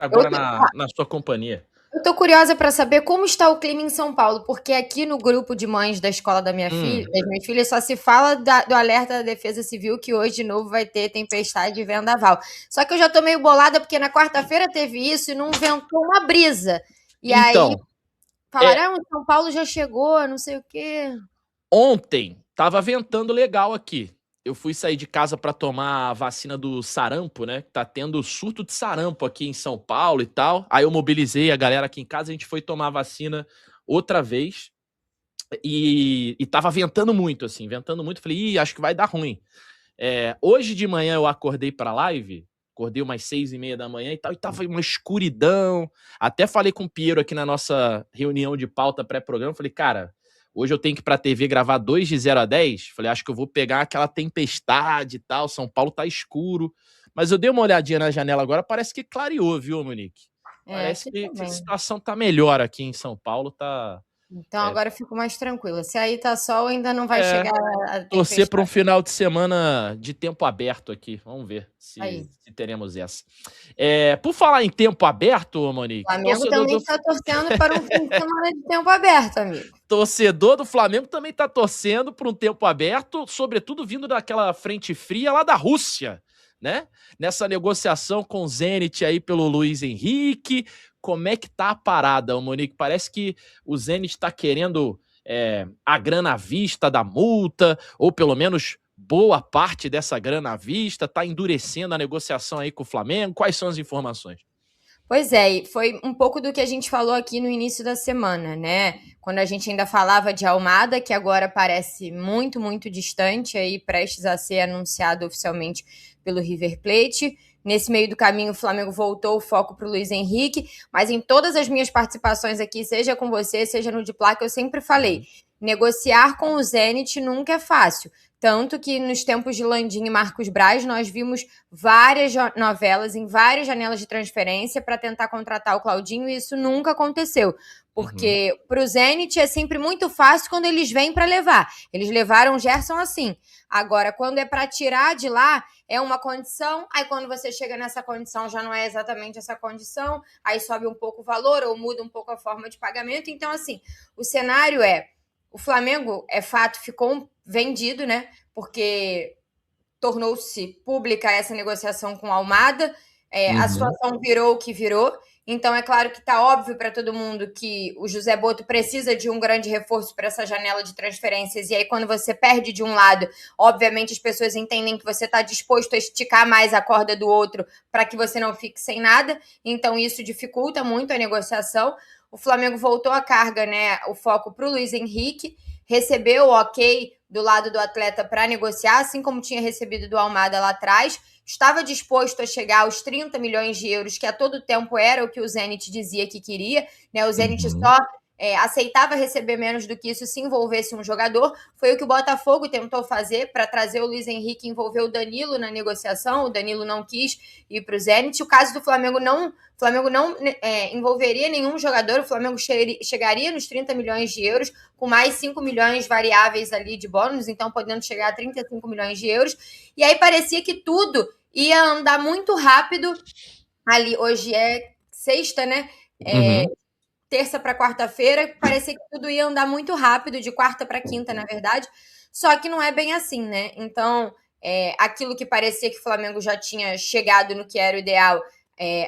Eu agora tô na sua companhia. eu tô curiosa para saber como está o clima em São Paulo, porque aqui no grupo de mães da escola da minha filha Hum, das minhas filhas, só se fala do alerta da Defesa Civil que hoje de novo vai ter tempestade e vendaval. Só que eu já tô meio bolada, porque na quarta-feira teve isso e não ventou uma brisa. E aí então, é, falaram: "Ah, São Paulo já chegou, não sei o quê". ontem estava ventando legal aqui. Eu fui sair de casa para tomar a vacina do sarampo, né, que tá tendo surto de sarampo aqui em São Paulo e tal. Aí eu mobilizei a galera aqui em casa, a gente foi tomar a vacina outra vez e estava ventando muito, assim, ventando muito. Falei: "Ih, acho que vai dar ruim". Hoje de manhã eu acordei pra live, acordei umas 6:30 da manhã e tal, e tava uma escuridão. Até falei com o Piero aqui na nossa reunião de pauta pré-programa, falei: "Cara, hoje eu tenho que ir pra TV gravar 2 de 0 a 10". Falei: "Acho que eu vou pegar aquela tempestade e tal, São Paulo tá escuro". Mas eu dei uma olhadinha na janela agora, parece que clareou, viu, Monique? É, Parece aqui que a também. situação tá melhor aqui em São Paulo, tá. Então é agora eu fico mais tranquila. Se aí tá sol, ainda não vai é chegar a Torcer para um tempestade. final de semana de tempo aberto aqui. Vamos ver se Aí. teremos essa. Por falar em tempo aberto, O Monique, Flamengo também está torcendo para um fim de semana de tempo aberto, amigo. torcedor do Flamengo também está torcendo para um tempo aberto, sobretudo vindo daquela frente fria lá da Rússia, né? Nessa negociação com o Zenit aí pelo Luiz Henrique. Como é que tá a parada, ô Monique? Parece que o Zenit está querendo a grana à vista da multa, ou pelo menos boa parte dessa grana à vista, está endurecendo a negociação aí com o Flamengo. Quais são as informações? Pois é, e foi um pouco do que a gente falou aqui no início da semana, né? Quando a gente ainda falava de Almada, que agora parece muito, muito distante, aí prestes a ser anunciado oficialmente pelo River Plate. Nesse meio do caminho, o Flamengo voltou o foco para o Luiz Henrique, mas em todas as minhas participações aqui, seja com você, seja no de Placa, eu sempre falei: Uhum. negociar com o Zenit nunca é fácil. Tanto que nos tempos de Landim e Marcos Braz, nós vimos várias novelas em várias janelas de transferência para tentar contratar o Claudinho e isso nunca aconteceu. Uhum. Porque para o Zenit é sempre muito fácil quando eles vêm para levar. Eles levaram o Gerson assim. Agora, quando é para tirar de lá, é uma condição. Aí, quando você chega nessa condição, já não é exatamente essa condição. Aí sobe um pouco o valor ou muda um pouco a forma de pagamento. Então, assim, o cenário é: o Flamengo, é fato, ficou vendido, né? Porque tornou-se pública essa negociação com a Almada, a Uhum. situação virou o que virou. Então, é claro que está óbvio para todo mundo que o José Boto precisa de um grande reforço para essa janela de transferências. E aí, quando você perde de um lado, obviamente as pessoas entendem que você está disposto a esticar mais a corda do outro para que você não fique sem nada. Então, isso dificulta muito a negociação. O Flamengo voltou a carga, né? O foco para o Luiz Henrique, recebeu o ok do lado do atleta para negociar, assim como tinha recebido do Almada lá atrás. Estava disposto a chegar aos 30 milhões de euros, que a todo tempo era o que o Zenit dizia que queria. Né? O Zenit Uhum. só aceitava receber menos do que isso se envolvesse um jogador. Foi o que o Botafogo tentou fazer para trazer o Luiz Henrique e envolver o Danilo na negociação. O Danilo não quis ir para o Zenit. O caso do Flamengo não. O Flamengo não envolveria nenhum jogador, o Flamengo chegaria nos 30 milhões de euros, com mais 5 milhões variáveis ali de bônus, então podendo chegar a 35 milhões de euros. E aí parecia que tudo ia andar muito rápido ali. Hoje é sexta, né? É, Uhum. terça para quarta-feira, parecia que tudo ia andar muito rápido, de quarta para quinta, na verdade. Só que não é bem assim, né? Então, aquilo que parecia que o Flamengo já tinha chegado no que era o ideal,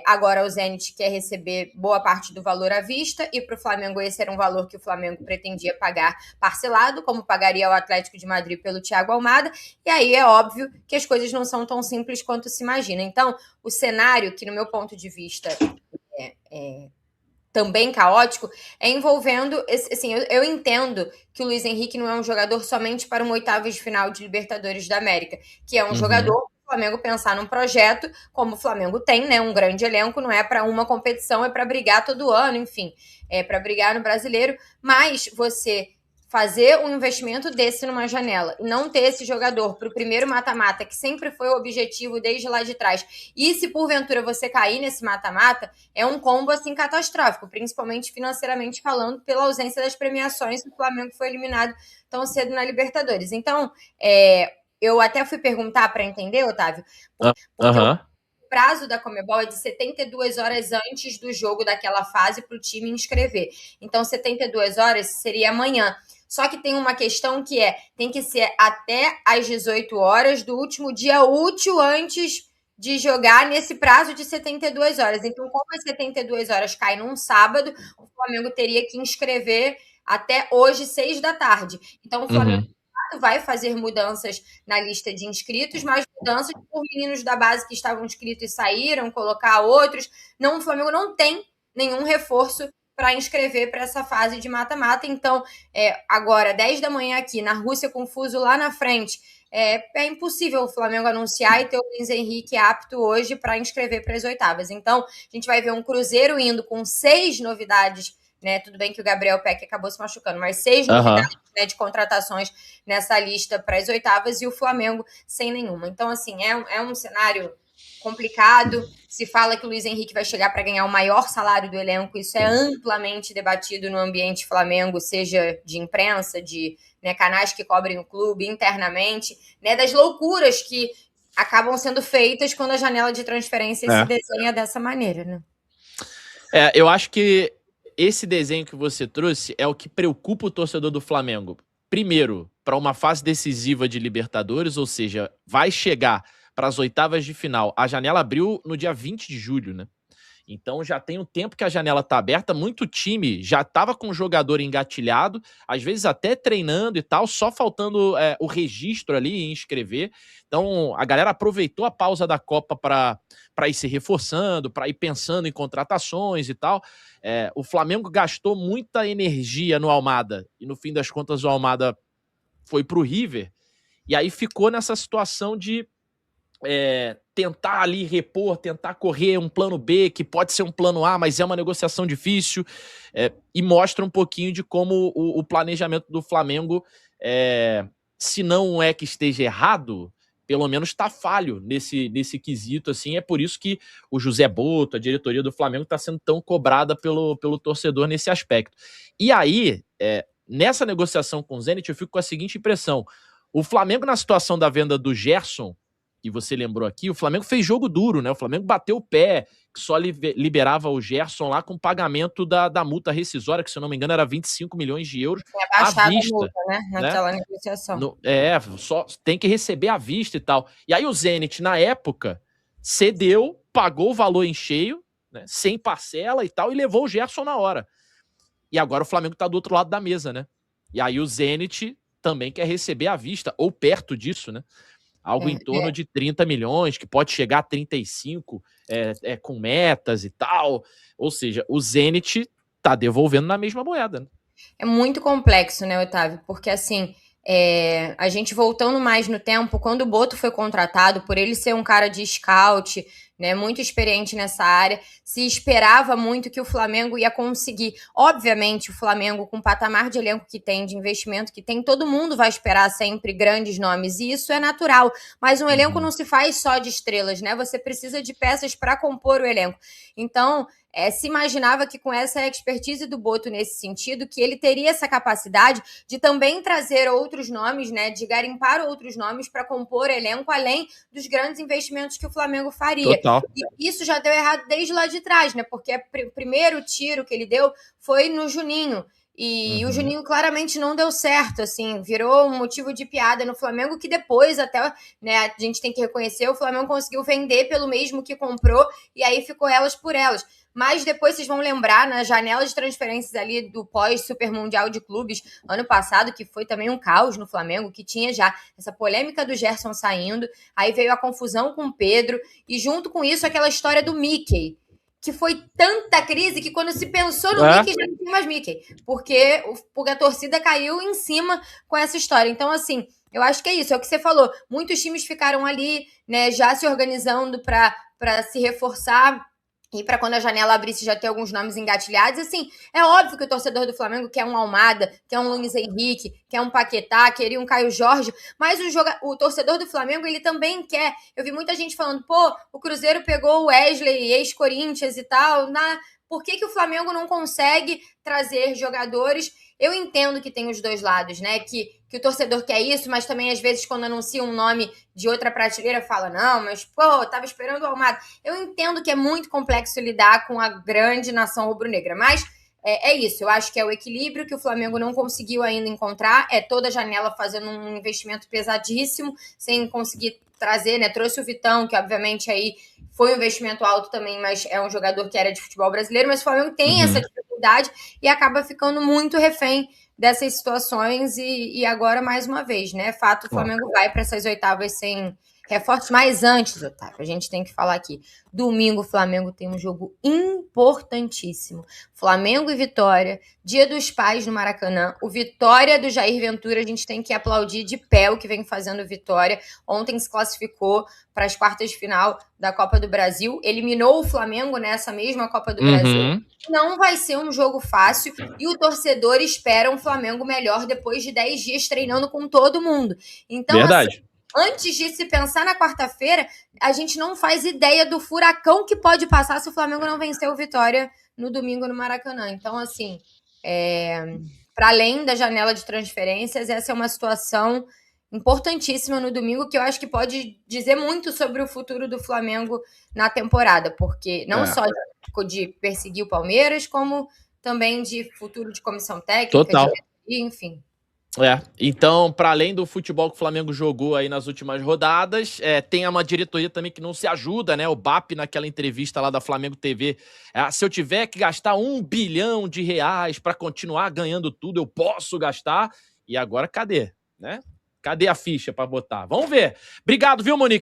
agora o Zenit quer receber boa parte do valor à vista, e para o Flamengo esse era um valor que o Flamengo pretendia pagar parcelado, como pagaria o Atlético de Madrid pelo Thiago Almada, e aí é óbvio que as coisas não são tão simples quanto se imagina. Então, o cenário, que no meu ponto de vista é também caótico, é envolvendo. Assim, eu entendo que o Luiz Henrique não é um jogador somente para uma oitavas de final de Libertadores da América, que é um Uhum. jogador para o Flamengo pensar num projeto, como o Flamengo tem, né? Um grande elenco, não é para uma competição, é para brigar todo ano, enfim, é para brigar no brasileiro, mas você fazer um investimento desse numa janela e não ter esse jogador para o primeiro mata-mata, que sempre foi o objetivo desde lá de trás, e se porventura você cair nesse mata-mata, é um combo assim catastrófico, principalmente financeiramente falando, pela ausência das premiações, o Flamengo foi eliminado tão cedo na Libertadores. Então, eu até fui perguntar para entender, Otávio, porque Aham. prazo da Conmebol é de 72 horas antes do jogo daquela fase para o time inscrever. Então, 72 horas seria amanhã. Só que tem uma questão que tem que ser até às 18 horas do último dia útil antes de jogar nesse prazo de 72 horas. Então, como as 72 horas cai num sábado, o Flamengo teria que inscrever até hoje, 6 da tarde. Então, o Flamengo vai fazer mudanças na lista de inscritos, mas mudanças por meninos da base que estavam inscritos e saíram, colocar outros. Não, o Flamengo não tem nenhum reforço para inscrever para essa fase de mata-mata. Então, agora, 10 da manhã aqui, na Rússia, confuso lá na frente, é impossível o Flamengo anunciar e ter o Luiz Henrique apto hoje para inscrever para as oitavas. Então, a gente vai ver um Cruzeiro indo com 6 novidades, né? Tudo bem que o Gabriel Peck acabou se machucando, mas 6 novidades, né, de contratações nessa lista para as oitavas e o Flamengo sem nenhuma. Então, assim, é um cenário complicado. Se fala que o Luiz Henrique vai chegar para ganhar o maior salário do elenco. Isso é amplamente debatido no ambiente Flamengo, seja de imprensa, de, né, canais que cobrem o clube internamente, né, das loucuras que acabam sendo feitas quando a janela de transferência se desenha dessa maneira, né? Eu acho que esse desenho que você trouxe é o que preocupa o torcedor do Flamengo. Primeiro, para uma fase decisiva de Libertadores, ou seja, vai chegar para as oitavas de final. A janela abriu no dia 20 de julho, né? Então já tem um tempo que a janela está aberta, muito time já estava com o jogador engatilhado, às vezes até treinando e tal, só faltando o registro ali e inscrever. Então a galera aproveitou a pausa da Copa para ir se reforçando, para ir pensando em contratações e tal. O Flamengo gastou muita energia no Almada, e no fim das contas o Almada foi para o River, e aí ficou nessa situação de tentar ali repor, tentar correr um plano B, que pode ser um plano A, mas é uma negociação difícil, e mostra um pouquinho de como o planejamento do Flamengo, se não é que esteja errado, pelo menos está falho nesse quesito, assim. É por isso que o José Boto, a diretoria do Flamengo, está sendo tão cobrada pelo torcedor nesse aspecto. E aí, nessa negociação com o Zenit, eu fico com a seguinte impressão: o Flamengo, na situação da venda do Gerson, que você lembrou aqui, o Flamengo fez jogo duro, né? O Flamengo bateu o pé, que só liberava o Gerson lá com o pagamento da multa rescisória, que, se eu não me engano, era 25 milhões de euros à vista. A multa, né? Naquela negociação. Só tem que receber à vista e tal. E aí o Zenit, na época, cedeu, pagou o valor em cheio, né, sem parcela e tal, e levou o Gerson na hora. E agora o Flamengo tá do outro lado da mesa, né? E aí o Zenit também quer receber à vista, ou perto disso, né? Algo em torno de 30 milhões, que pode chegar a 35, com metas e tal. Ou seja, o Zenit tá devolvendo na mesma moeda, né? É muito complexo, né, Otávio? Porque, assim, a gente voltando mais no tempo, quando o Boto foi contratado, por ele ser um cara de scout, né, muito experiente nessa área, se esperava muito que o Flamengo ia conseguir. Obviamente, o Flamengo, com o patamar de elenco que tem, de investimento que tem, todo mundo vai esperar sempre grandes nomes, e isso é natural. Mas um elenco não se faz só de estrelas, né? Você precisa de peças para compor o elenco. Então, se imaginava que com essa expertise do Boto nesse sentido, que ele teria essa capacidade de também trazer outros nomes, né, de garimpar outros nomes para compor elenco, além dos grandes investimentos que o Flamengo faria. Total. E isso já deu errado desde lá de trás, né, porque o primeiro tiro que ele deu foi no Juninho. E o Juninho claramente não deu certo, assim, virou um motivo de piada no Flamengo, que depois até, né, a gente tem que reconhecer, o Flamengo conseguiu vender pelo mesmo que comprou, e aí ficou elas por elas. Mas depois vocês vão lembrar, na janela de transferências ali do pós-Super Mundial de Clubes, ano passado, que foi também um caos no Flamengo, que tinha já essa polêmica do Gerson saindo, aí veio a confusão com o Pedro, e junto com isso aquela história do Mickey, que foi tanta crise que quando se pensou no Mickey, já não tinha mais Mickey, porque a torcida caiu em cima com essa história. Então, assim, eu acho que é isso, é o que você falou, muitos times ficaram ali, né, já se organizando para se reforçar, e para quando a janela abrisse já ter alguns nomes engatilhados. Assim, é óbvio que o torcedor do Flamengo quer um Almada, quer um Luiz Henrique, quer um Paquetá, queria um Caio Jorge, mas o torcedor do Flamengo, ele também quer. Eu vi muita gente falando, o Cruzeiro pegou o Wesley, ex-Corinthians e tal, por que o Flamengo não consegue trazer jogadores Eu entendo que tem os dois lados, né? Que o torcedor quer isso, mas também, às vezes, quando anuncia um nome de outra prateleira, fala, não, mas, pô, tava esperando o Almada. Eu entendo que é muito complexo lidar com a grande nação rubro-negra, mas é isso. Eu acho que é o equilíbrio que o Flamengo não conseguiu ainda encontrar. É toda a janela fazendo um investimento pesadíssimo, sem conseguir trazer, né? Trouxe o Vitão, que obviamente aí foi um investimento alto também, mas é um jogador que era de futebol brasileiro, mas o Flamengo tem essa dificuldade e acaba ficando muito refém dessas situações e agora mais uma vez, né? Fato, o Flamengo vai para essas oitavas sem reforços, mas antes, Otávio, a gente tem que falar aqui. Domingo, o Flamengo tem um jogo importantíssimo. Flamengo e Vitória, Dia dos Pais no Maracanã. O Vitória do Jair Ventura, a gente tem que aplaudir de pé o que vem fazendo Vitória. Ontem se classificou para as quartas de final da Copa do Brasil. Eliminou o Flamengo nessa mesma Copa do Brasil. Não vai ser um jogo fácil e o torcedor espera um Flamengo melhor depois de 10 dias treinando com todo mundo. Então, verdade. Assim, antes de se pensar na quarta-feira, a gente não faz ideia do furacão que pode passar se o Flamengo não vencer o Vitória no domingo no Maracanã. Então, assim, para além da janela de transferências, essa é uma situação importantíssima no domingo, que eu acho que pode dizer muito sobre o futuro do Flamengo na temporada, porque não só de perseguir o Palmeiras, como também de futuro de comissão técnica, Total. Enfim. Então, para além do futebol que o Flamengo jogou aí nas últimas rodadas, tem uma diretoria também que não se ajuda, né? O BAP, naquela entrevista lá da Flamengo TV, se eu tiver que gastar R$1 bilhão para continuar ganhando tudo, eu posso gastar. E agora, cadê? Né? Cadê a ficha para botar? Vamos ver. Obrigado, viu, Monique?